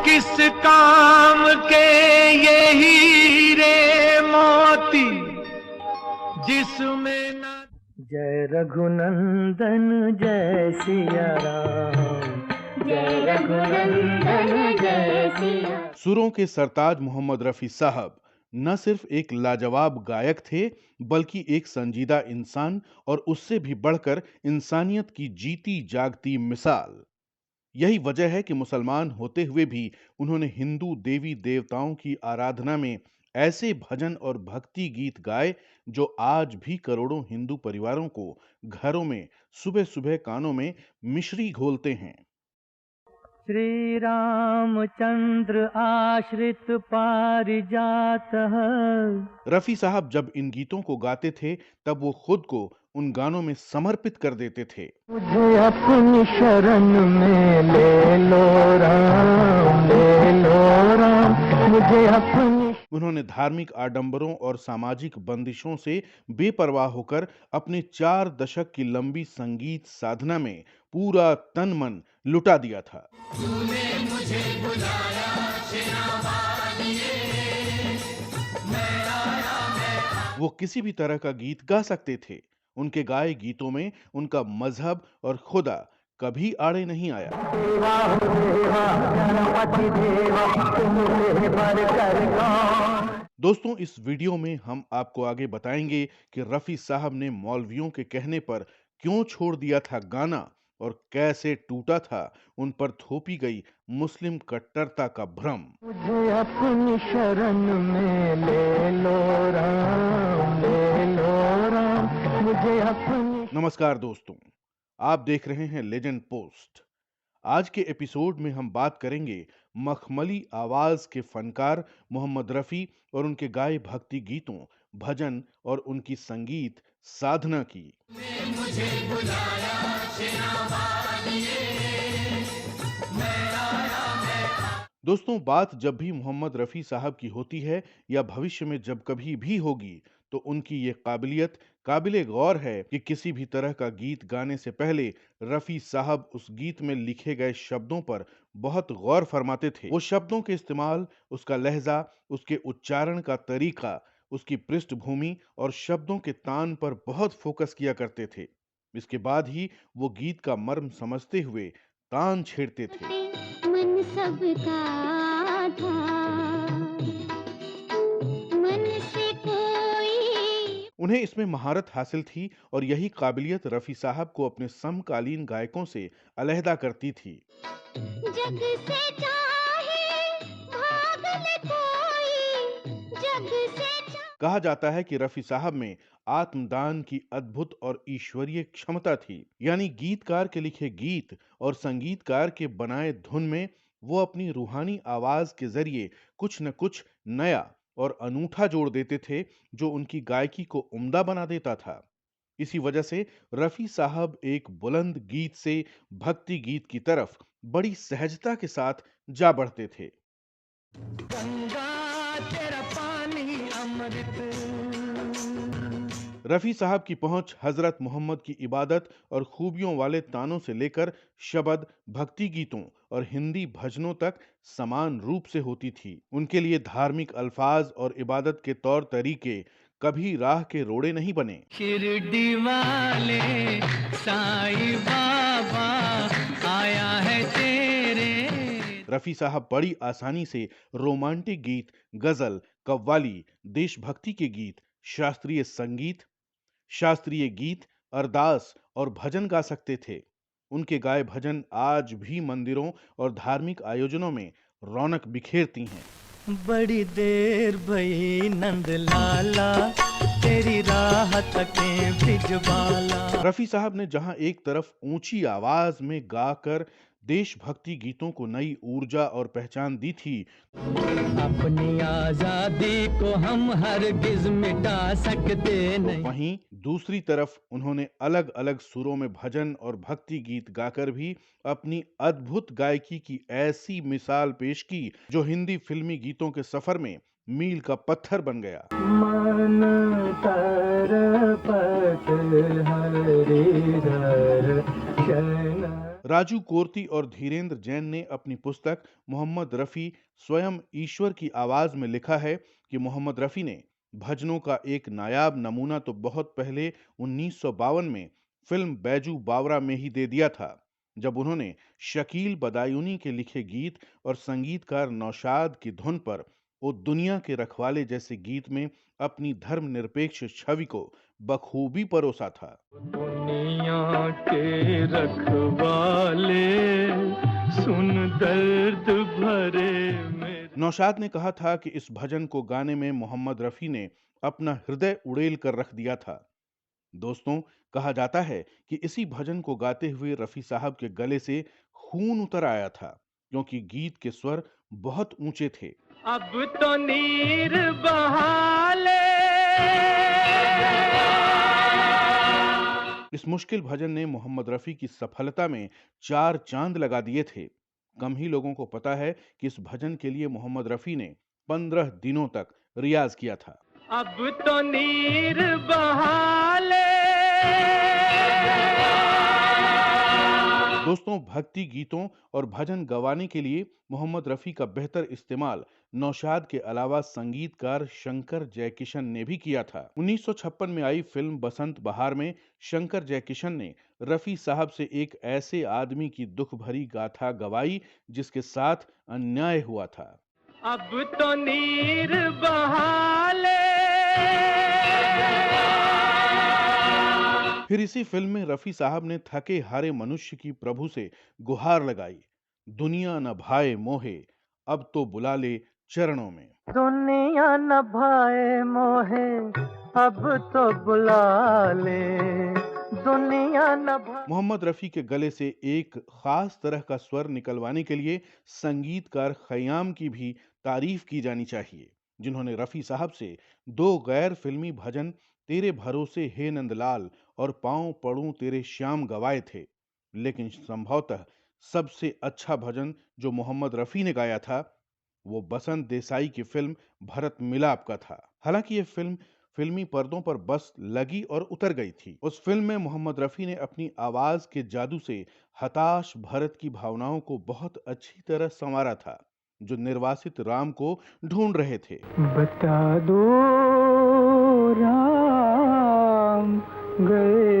किस काम के ये हीरे मोती जिसमें ना। जय रघुनंदन जय सिया राम, जय रघुनंदन जय सिया। सुरों के सरताज मोहम्मद रफी साहब न सिर्फ एक लाजवाब गायक थे बल्कि एक संजीदा इंसान और उससे भी बढ़कर इंसानियत की जीती जागती मिसाल। यही वजह है कि मुसलमान होते हुए भी उन्होंने हिंदू देवी देवताओं की आराधना में ऐसे भजन और भक्ति गीत गाए जो आज भी करोड़ों हिंदू परिवारों को घरों में सुबह सुबह कानों में मिश्री घोलते हैं। श्री रामचंद्र आश्रित पारिजात। रफी साहब जब इन गीतों को गाते थे तब वो खुद को उन गानों में समर्पित कर देते थे। मुझे अपनी शरण में ले लो राम, ले लो राम, मुझे अपनी। उन्होंने धार्मिक आडंबरों और सामाजिक बंदिशों से बेपरवाह होकर अपने 4 दशक की लंबी संगीत साधना में पूरा तन मन लुटा दिया था। तूने मुझे बुलाया वो किसी भी तरह का गीत गा सकते थे। उनके गाए गीतों में उनका मजहब और खुदा कभी आड़े नहीं आया। देवा हो देवा, गणपति देवा, तुमसे बढ़कर कौन। दोस्तों, इस वीडियो में हम आपको आगे बताएंगे कि रफी साहब ने मौलवियों के कहने पर क्यों छोड़ दिया था गाना और कैसे टूटा था उन पर थोपी गई मुस्लिम कट्टरता का भ्रम। मुझे अपनी शरण में ले लो राम, ले लो राम, मुझे अपनी। नमस्कार दोस्तों, आप देख रहे हैं लेजेंड पोस्ट। आज के एपिसोड में हम बात करेंगे मखमली आवाज के फनकार मोहम्मद रफी और उनके गाए भक्ति गीतों, भजन और उनकी संगीत साधना की। मुझे बुलाया दोस्तों, बात जब भी मोहम्मद रफी साहब की होती है या भविष्य में जब कभी भी होगी तो उनकी ये काबिलियत काबिले गौर है कि किसी भी तरह का गीत गाने से पहले रफी साहब उस गीत में लिखे गए शब्दों पर बहुत गौर फरमाते थे। वो शब्दों के इस्तेमाल, उसका लहजा, उसके उच्चारण का तरीका, उसकी पृष्ठभूमि और शब्दों के तान पर बहुत फोकस किया करते थे। इसके बाद ही वो गीत का मर्म समझते हुए तान छेड़ते थे। मन सबका था, मन से कोई। उन्हें इसमें महारत हासिल थी और यही काबिलियत रफी साहब को अपने समकालीन गायकों से अलहदा करती थी। जग से चाहे भाग ले कोई, जग से कहा जाता है कि रफी साहब में आत्मदान की अद्भुत और ईश्वरीय क्षमता थी। यानी गीतकार के लिखे गीत और संगीतकार के बनाए धुन में वो अपनी रूहानी आवाज के जरिए कुछ न कुछ नया और अनूठा जोड़ देते थे जो उनकी गायकी को उम्दा बना देता था। इसी वजह से रफी साहब एक बुलंद गीत से भक्ति गीत की तरफ बड़ी सहजता के साथ जा बढ़ते थे। गंगा तेरा पानी अमृत। रफी साहब की पहुंच हजरत मोहम्मद की इबादत और खूबियों वाले तानों से लेकर शबद, भक्ति गीतों और हिंदी भजनों तक समान रूप से होती थी। उनके लिए धार्मिक अल्फाज और इबादत के तौर तरीके कभी राह के रोड़े नहीं बने। शिरडी वाले साईं बाबा आया है तेरे। रफी साहब बड़ी आसानी से रोमांटिक गीत, गजल, कव्वाली, देशभक्ति के गीत, शास्त्रीय गीत, अरदास और भजन गा सकते थे। उनके गाए भजन आज भी मंदिरों और धार्मिक आयोजनों में रौनक बिखेरती हैं। बड़ी देर भई नंद लाला, तेरी राह तके ब्रिजबाला। रफी साहब ने जहां एक तरफ ऊंची आवाज में गाकर देशभक्ति गीतों को नई ऊर्जा और पहचान दी थी, अपनी आजादी को हम हरगिज मिटा सकते नहीं। वहीं दूसरी तरफ उन्होंने अलग अलग सुरों में भजन और भक्ति गीत गाकर भी अपनी अद्भुत गायकी की ऐसी मिसाल पेश की जो हिंदी फिल्मी गीतों के सफर में मील का पत्थर बन गया। मन तरपत हरिधर शरण। राजू कोर्ती और धीरेन्द्र जैन ने अपनी पुस्तक मोहम्मद रफ़ी स्वयं ईश्वर की आवाज में लिखा है कि मोहम्मद रफ़ी ने भजनों का एक नायाब नमूना तो बहुत पहले 1952 में फिल्म बैजू बावरा में ही दे दिया था, जब उन्होंने शकील बदायूनी के लिखे गीत और संगीतकार नौशाद की धुन पर ओ दुनिया के रखवाले जैसे गीत में अपनी धर्मनिरपेक्ष छवि को बखूबी परोसा था। दुनिया के रखवाले सुन दर्द भरे मेरे। नौशाद ने कहा था कि इस भजन को गाने में मोहम्मद रफ़ी ने अपना हृदय उड़ेल कर रख दिया था। दोस्तों, कहा जाता है कि इसी भजन को गाते हुए रफ़ी साहब के गले से खून उतर आया था, क्योंकि गीत के स्वर बहुत ऊंचे थे। अब तो नीर बहाले। इस मुश्किल भजन ने मोहम्मद रफ़ी की सफलता में 4 चांद लगा दिए थे। कम ही लोगों को पता है कि इस भजन के लिए मोहम्मद रफ़ी ने 15 दिनों तक रियाज किया था। अब तो नीर बहाले। दोस्तों, भक्ति गीतों और भजन गवाने के लिए मोहम्मद रफ़ी का बेहतर इस्तेमाल नौशाद के अलावा संगीतकार शंकर जयकिशन ने भी किया था। 1956 में आई फिल्म बसंत बहार में शंकर जयकिशन ने रफ़ी साहब से एक ऐसे आदमी की दुख भरी गाथा गवाई जिसके साथ अन्याय हुआ था। अब तो नीर बहाले। फिर इसी फिल्म में रफ़ी साहब ने थके हारे मनुष्य की प्रभु से गुहार लगाई, दुनिया न भाए मोहे अब तो बुला ले चरणों में। दुनिया न भाए मोहे अब तो बुला ले। दुनिया न भाए। मोहम्मद रफ़ी के गले से एक खास तरह का स्वर निकलवाने के लिए संगीतकार खयाम की भी तारीफ की जानी चाहिए, जिन्होंने रफ़ी साहब से 2 गैर फिल्मी भजन तेरे भरोसे हे नंदलाल और पांव पड़ूं तेरे श्याम गवाए थे। लेकिन संभवतः सबसे अच्छा भजन जो मोहम्मद रफ़ी ने गाया था वो बसंत देसाई की फिल्म भरत मिलाप का था। हालांकि ये फिल्म फिल्मी पर्दों पर बस लगी और उतर गई थी। उस फिल्म में मोहम्मद रफ़ी ने अपनी आवाज के जादू से हताश भरत की भावनाओं को बहुत अच्छी तरह संवारा था, जो निर्वासित राम को ढूंढ रहे थे। बता दो राम गए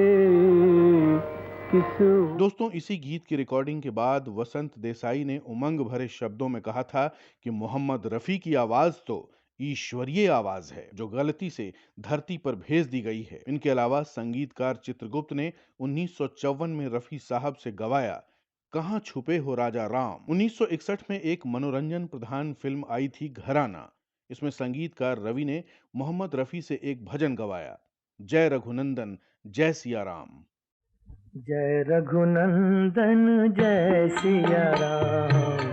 किस। दोस्तों, इसी गीत की रिकॉर्डिंग के बाद वसंत देसाई ने उमंग भरे शब्दों में कहा था कि मोहम्मद रफ़ी की आवाज तो ईश्वरीय आवाज है, जो गलती से धरती पर भेज दी गई है। इनके अलावा संगीतकार चित्रगुप्त ने 1954 में रफ़ी साहब से गवाया कहाँ छुपे हो राजा राम। 1961 में एक मनोरंजन प्रधान फिल्म आई थी घराना। इसमें संगीतकार रवि ने मोहम्मद रफ़ी से एक भजन गवाया, जय रघुनंदन जय सिया राम। जय रघुनंदन जय सिया राम।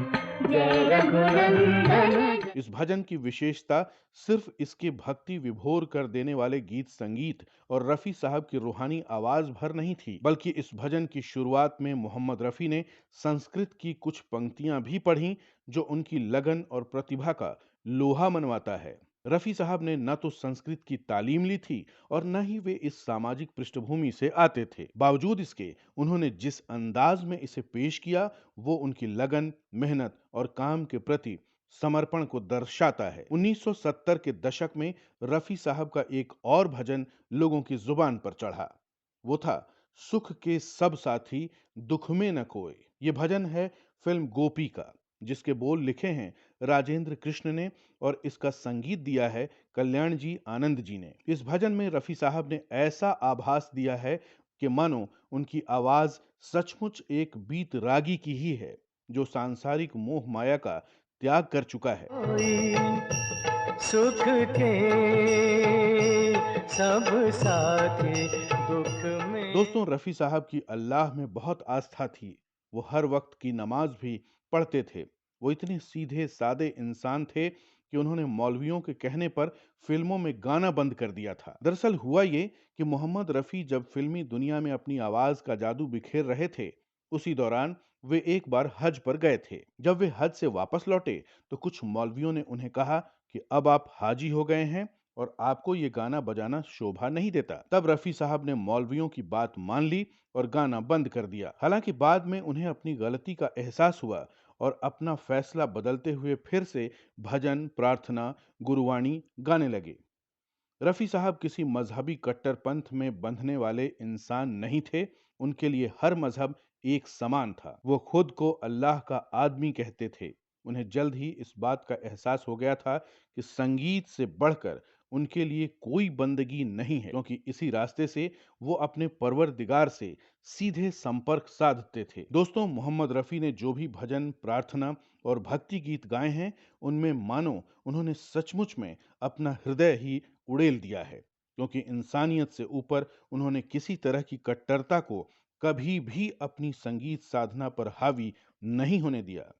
जय रघुनंदन। इस भजन की विशेषता सिर्फ इसके भक्ति विभोर कर देने वाले गीत संगीत और रफ़ी साहब की रूहानी आवाज भर नहीं थी, बल्कि इस भजन की शुरुआत में मोहम्मद रफ़ी ने संस्कृत की कुछ पंक्तियां भी पढ़ी, जो उनकी लगन और प्रतिभा का लोहा मनवाता है। रफ़ी साहब ने न तो संस्कृत की तालीम ली थी और न ही वे इस सामाजिक पृष्ठभूमि से आते थे। बावजूद इसके उन्होंने जिस अंदाज में इसे पेश किया वो उनकी लगन, मेहनत और काम के प्रति समर्पण को दर्शाता है। 1970 के दशक में रफ़ी साहब का एक और भजन लोगों की जुबान पर चढ़ा। वो था सुख के सब साथी दुख में न कोई। ये भजन है फिल्म गोपी का, जिसके बोल लिखे हैं राजेंद्र कृष्ण ने और इसका संगीत दिया है कल्याण जी आनंद जी ने। इस भजन में रफ़ी साहब ने ऐसा आभास दिया है कि मानो उनकी आवाज सचमुच एक बीत रागी की ही है, जो सांसारिक मोह माया का त्याग कर चुका है। सुख के सब साथी दुख में। दोस्तों, रफ़ी साहब की अल्लाह में बहुत आस्था थी। वो हर वक्त की नमाज भी पढ़ते थे। वो इतने सीधे सादे इंसान थे कि उन्होंने मौलवियों के कहने पर फिल्मों में गाना बंद कर दिया था। दरअसल हुआ ये कि मोहम्मद रफ़ी जब फिल्मी दुनिया में अपनी आवाज का जादू बिखेर रहे थे, उसी दौरान वे एक बार हज पर गए थे। जब वे हज से वापस लौटे तो कुछ मौलवियों ने उन्हें कहा कि अब आप हाजी हो गए हैं, और आपको ये गाना बजाना शोभा नहीं देता। तब रफी साहब ने मौलवियों की बात मान ली और गाना बंद कर दिया। हालांकि बाद में उन्हें अपनी गलती का एहसास हुआ और अपना फैसला बदलते हुए फिर से भजन, प्रार्थना, गुरुवाणी गाने लगे। रफी साहब किसी मजहबी कट्टरपंथ में बंधने वाले इंसान नहीं थे। उनके लिए हर मजहब एक समान था। वो खुद को अल्लाह का आदमी कहते थे। उन्हें जल्द ही इस बात का एहसास हो गया था कि संगीत से बढ़कर उनके लिए कोई बंदगी नहीं है, क्योंकि इसी रास्ते से वो अपने परवरदिगार से सीधे संपर्क साधते थे। दोस्तों, मोहम्मद रफी ने जो भी भजन, प्रार्थना और भक्ति गीत गाए हैं, उनमें मानो उन्होंने सचमुच में अपना हृदय ही उड़ेल दिया है, क्योंकि इंसानियत से ऊपर उन्होंने किसी तरह की कट्टरता को कभी भी अपनी संगीत साधना पर हावी नहीं होने दिया।